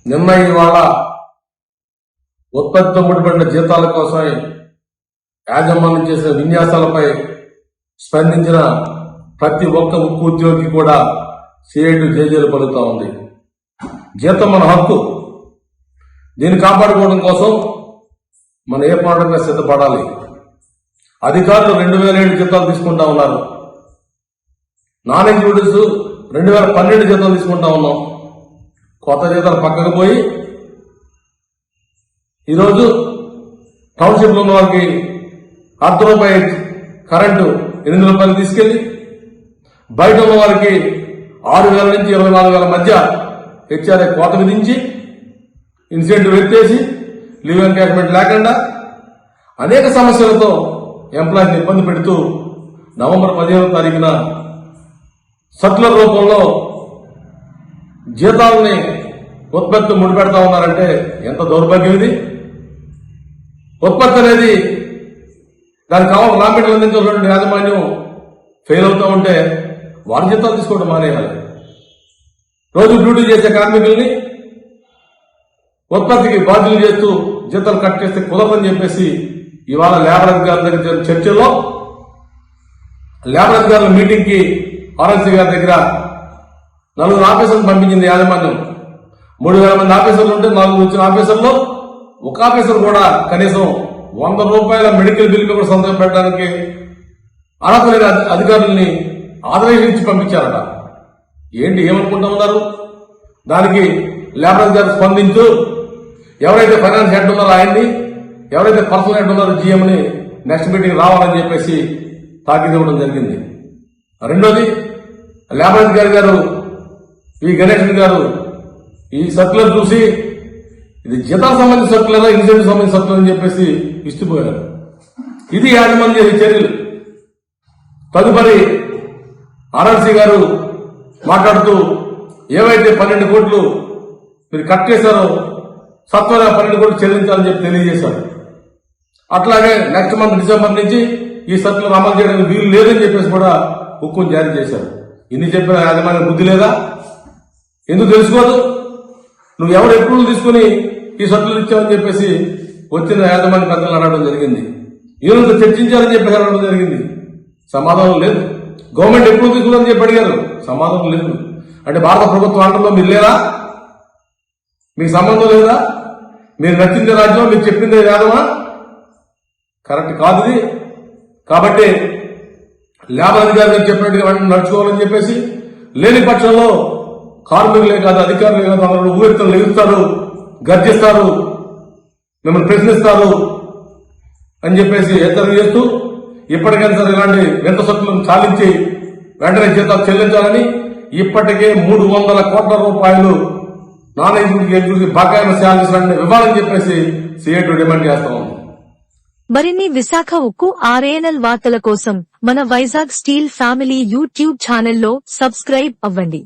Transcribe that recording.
నిన్న ఇవాళ ఉత్పత్తితో ముడిపడిన జీతాల కోసం యాజమాన్యం చేసిన విన్యాసాలపై స్పందించిన ప్రతి ఒక్క ఉక్కు ఉద్యోగి కూడా సిఐటి జేజేలు పలుకుతా ఉంది. జీతం మన హక్కు. దీన్ని కాపాడుకోవడం కోసం మనం ఏ పోరాటంగా సిద్ధపడాలి. అధికారులు 2007 జీతాలు తీసుకుంటా ఉన్నారు. నాన్ ఎగ్జిక్యూటివ్స్ 2012 జీతాలు తీసుకుంటా ఉన్నాం. కొత్త జీతాలు పక్కకు పోయి ఈరోజు టౌన్షిప్లో ఉన్న వారికి ₹1 కరెంటు 8 రూపాయలు తీసుకెళ్లి బయట ఉన్న వారికి 6,000 నుంచి 24,000 మధ్య హెచ్ఆర్ఏ కోత విధించి ఇన్సెంటివ్ ఎత్తేసి లీవ్ ఎన్కాష్మెంట్ లేకుండా అనేక సమస్యలతో ఎంప్లాయీని ఇబ్బంది పెడుతూ నవంబర్ 15వ తారీఖున సర్కులర్ రూపంలో జీతాలని ఉత్పత్తి ముడిపెడతా ఉన్నారంటే ఎంత దౌర్భాగ్యం ఇది. ఉత్పత్తి అనేది దానికి కావాలి రా మెటీరియల్ అందించాల్సిన యాజమాన్యం ఫెయిల్ అవుతూ ఉంటే వారి జీతాలు తీసుకోవడం మానేయాలి. రోజు డ్యూటీ చేసే కార్మికుల్ని ఉత్పత్తికి బాధ్యులు చేస్తూ జీతాలు కట్ చేస్తే కుదరదని చెప్పేసి ఇవాళ లేబర్ అధికారుల దగ్గర జరిగిన చర్చల్లో లేబర్ అధికారుల మీటింగ్ కి ఆర్ఎన్సీ గారి దగ్గర 4 ఆఫీసర్లు పంపించింది యాజమాన్యం. 3,000 మంది ఆఫీసర్లు ఉంటే 4 వచ్చిన ఆఫీసర్లో ఒక ఆఫీసర్ కూడా కనీసం ₹100 మెడికల్ బిల్ కూడా సంతకం పెట్టడానికి అర్హత లేని అధికారుల్ని ఆదేశించి పంపించారట. ఏంటి ఏమనుకుంటా ఉన్నారు? దానికి లేబర్ అధికారులు స్పందించు ఎవరైతే ఫైనాన్స్ హెడ్ ఉన్నారో ఆయన్ని, ఎవరైతే పర్సనల్ హెడ్ ఉన్నారో జీఎంని నెక్స్ట్ మీటింగ్ రావాలని చెప్పేసి తాకీదు ఇవ్వడం జరిగింది. రెండోది లేబర్ అధికారి గారు వి గణేశన్ గారు ఈ సర్కులర్ చూసి ఇది జీతాలకు సంబంధించిన సర్కులరా ఇన్సెంటివ్ సంబంధించిన సర్కులర్ అని చెప్పేసి ఇచ్చిపోయారు. ఇది యాజమాన్యం చేసే చర్యలు. తదుపరి ఆర్ఎన్సీ గారు మాట్లాడుతూ ఏవైతే 12 కోట్లు మీరు కట్ చేశారో సత్వర 12 కోట్లు చెల్లించాలని చెప్పి తెలియజేశారు. అట్లాగే నెక్స్ట్ మంత్ డిసెంబర్ నుంచి ఈ సర్కులర్ అమలు చేయడానికి వీలు లేదని చెప్పేసి కూడా హుక్కుం జారీ చేశారు. ఇన్ని చెప్పిన యాజమాన్యం బుద్ధి లేదా? ఎందుకు తెలుసుకోదు? నువ్వు ఎవరు ఎప్పుడు తీసుకుని ఈ సర్కులర్ ఇచ్చావని చెప్పేసి వచ్చిన యాజమాన్య పెద్దలు అడగడం జరిగింది. ఈరోజు చర్చించాలని చెప్పి అడగడం జరిగింది. సమాధానం లేదు. గవర్నమెంట్ ఎప్పుడు తీసుకుందని చెప్పి అడిగారు. సమాధానం లేదు. అంటే భారత ప్రభుత్వం ఆటల్లో మీరు లేరా? మీకు సంబంధం లేదా? మీరు నచ్చిందే రాజ్యం, మీరు చెప్పిందే వేదమా? కరెక్ట్ కాదు ఇది. కాబట్టి లేబర్ అధికారులు చెప్పినట్టుగా నడుచుకోవాలని చెప్పేసి లేని పక్షంలో కార్మికులే కాదు అధికారులే కాదు అందరూ ఊరెత్తులు లెగుస్తారు, గర్జిస్తారు, మిమ్మల్ని ప్రశ్నిస్తారు అని చెప్పేసి హెచ్చరిక చేస్తూ ఇప్పటికైనా సరే ఇలాంటి వింత సొత్తులను చాలించి వెంటనే జీతాలు చెల్లించాలని ఇప్పటికే ₹300 కోట్ల నాన్ ఎగ్జిక్యూటివ్ బకాయిల శాలరీస్ ఇవ్వాలని చెప్పేసి సిఐటి డిమాండ్ చేస్తా ఉంది. మరిన్ని విశాఖ ఉక్కు RNL వార్తల కోసం మన వైజాగ్ స్టీల్ ఫ్యామిలీ యూట్యూబ్ ఛానల్లో సబ్స్క్రైబ్ అవ్వండి.